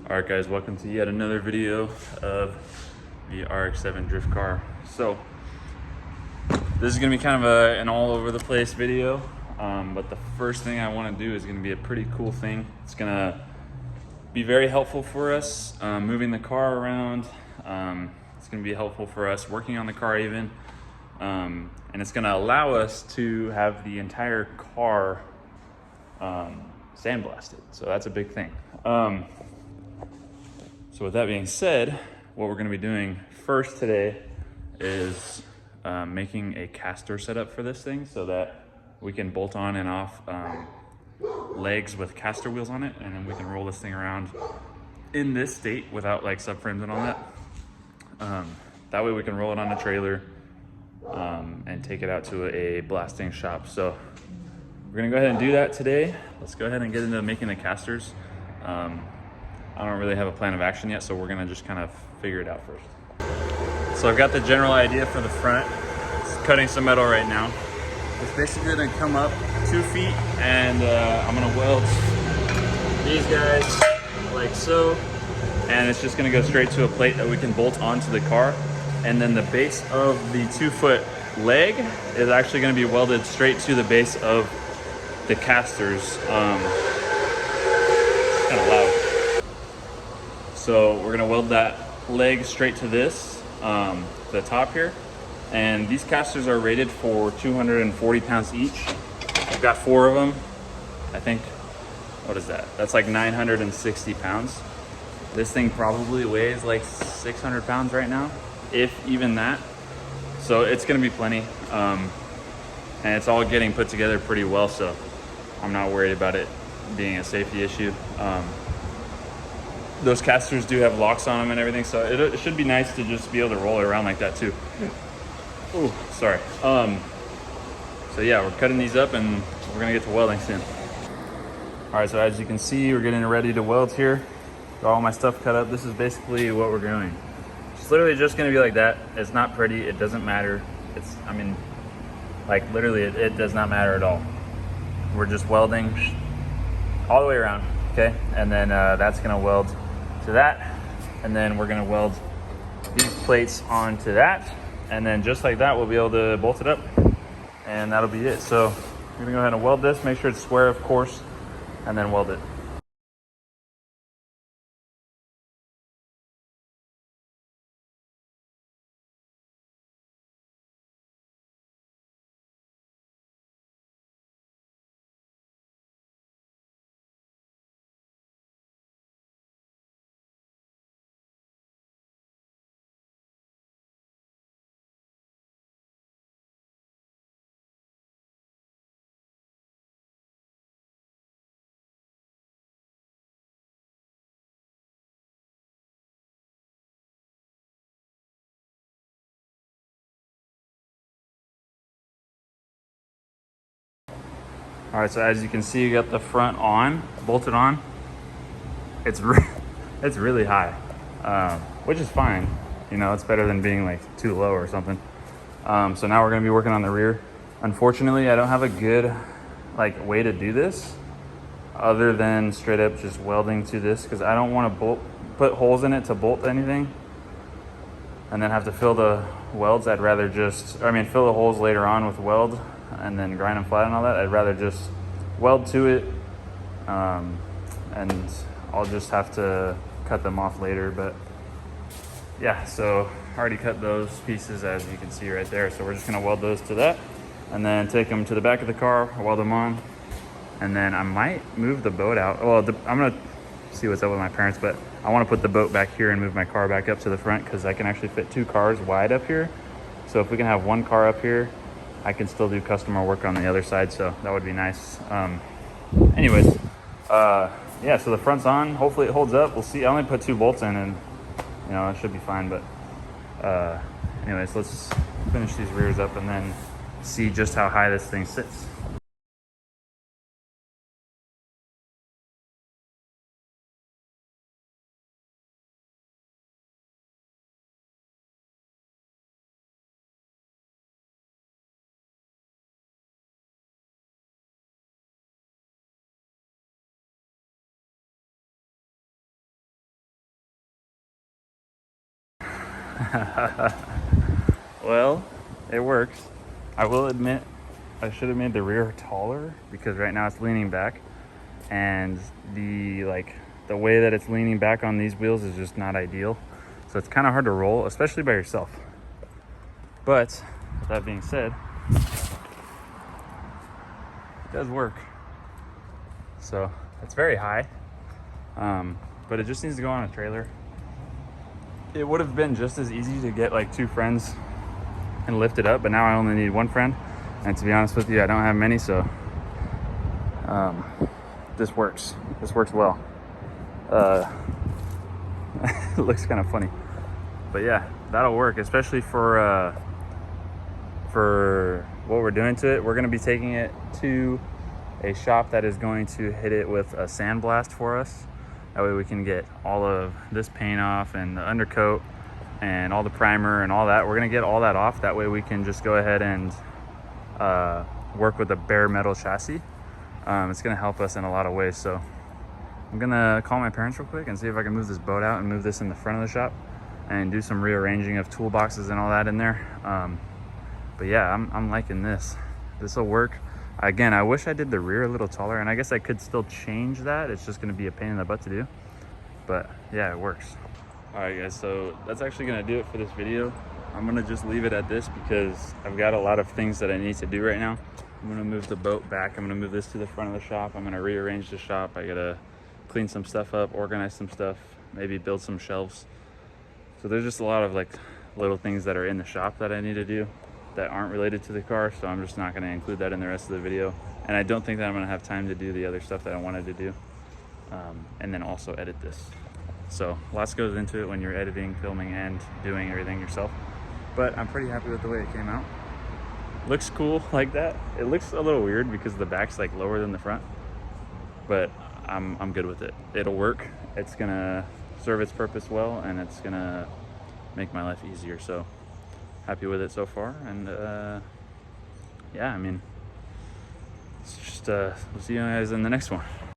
Alright guys, welcome to yet another video of the rx7 drift car. So this is going to be kind of an all over the place video, but the first thing I want to do is going to be a pretty cool thing. It's going to be very helpful for us moving the car around. It's going to be helpful for us working on the car even, and it's going to allow us to have the entire car sandblasted. So that's a big thing. So with that being said, what we're going to be doing first today is making a caster setup for this thing so that we can bolt on and off legs with caster wheels on it, and then we can roll this thing around in this state without like subframes and all that. That way we can roll it on a trailer and take it out to a blasting shop. So we're gonna go ahead and do that today. Let's go ahead and get into making the casters. I don't really have a plan of action yet, so we're gonna just kind of figure it out first. So I've got the general idea for the front. Just cutting some metal right now. It's basically gonna come up 2 feet, and I'm gonna weld these guys like so, and it's just gonna go straight to a plate that we can bolt onto the car. And then the base of the 2-foot leg is actually gonna be welded straight to the base of the casters. Kind of loud. So we're gonna weld that leg straight to this, the top here. And these casters are rated for 240 pounds each. I've got 4 of them. I think, what is that? That's like 960 pounds. This thing probably weighs like 600 pounds right now, if even that. So it's gonna be plenty. And it's all getting put together pretty well, so I'm not worried about it being a safety issue. Those casters do have locks on them and everything, so it should be nice to just be able to roll it around like that too. Oh, sorry. So yeah, we're cutting these up and we're gonna get to welding soon. All right, so as you can see, we're getting ready to weld here. Got all my stuff cut up. This is basically what we're doing. It's literally just gonna be like that. It's not pretty, it doesn't matter. I mean, like literally it does not matter at all. We're just welding all the way around, okay? And then that's gonna weld to that, and then we're gonna weld these plates onto that, and then just like that we'll be able to bolt it up, and that'll be it. So we're gonna go ahead and weld this, make sure it's square of course, and then weld it. All right, so as you can see, you got the front on, bolted on. It's really high, which is fine. You know, it's better than being like too low or something. So now we're gonna be working on the rear. Unfortunately, I don't have a good like way to do this other than straight up just welding to this, because I don't want to put holes in it to bolt anything and then have to fill the welds. I'd rather just, I mean, fill the holes later on with weld and then grind them flat and all that. I'd rather just weld to it, and I'll just have to cut them off later. But yeah, so I already cut those pieces as you can see right there. So we're just gonna weld those to that and then take them to the back of the car, weld them on, and then I might move the boat out. Well, I'm gonna see what's up with my parents, but I want to put the boat back here and move my car back up to the front, because I can actually fit 2 cars wide up here. So if we can have 1 car up here, I can still do customer work on the other side, so that would be nice. Anyways, yeah, so the front's on. Hopefully it holds up. We'll see. I only put 2 bolts in, and you know, it should be fine. But anyways, let's finish these rears up and then see just how high this thing sits. Well, it works. I will admit I should have made the rear taller because right now it's leaning back, and the way that it's leaning back on these wheels is just not ideal. So it's kind of hard to roll, especially by yourself. But with that being said, it does work. So it's very high, but it just needs to go on a trailer. It would have been just as easy to get like 2 friends and lift it up, but now I only need 1 friend, and to be honest with you, I don't have many, so this works well. It looks kind of funny, but yeah, that'll work, especially for what we're doing to it. We're going to be taking it to a shop that is going to hit it with a sandblast for us. That way we can get all of this paint off and the undercoat and all the primer and all that. We're gonna get all that off. That way we can just go ahead and work with a bare metal chassis. It's gonna help us in a lot of ways. So I'm gonna call my parents real quick and see if I can move this boat out and move this in the front of the shop and do some rearranging of toolboxes and all that in there. But yeah, I'm liking this. This will work. Again, I wish I did the rear a little taller, and I guess I could still change that. It's just gonna be a pain in the butt to do, but yeah, it works. All right guys, so that's actually gonna do it for this video. I'm gonna just leave it at this because I've got a lot of things that I need to do right now. I'm gonna move the boat back. I'm gonna move this to the front of the shop. I'm gonna rearrange the shop. I gotta clean some stuff up, organize some stuff, maybe build some shelves. So there's just a lot of like little things that are in the shop that I need to do that aren't related to the car, so I'm just not going to include that in the rest of the video, and I don't think that I'm going to have time to do the other stuff that I wanted to do, and then also edit this. So lots goes into it when you're editing, filming, and doing everything yourself, but I'm pretty happy with the way it came out. Looks cool like that. It looks a little weird because the back's like lower than the front, but I'm good with it. It'll work. It's gonna serve its purpose well, and it's gonna make my life easier. So happy with it so far, and yeah, I mean, it's just we'll see you guys in the next one.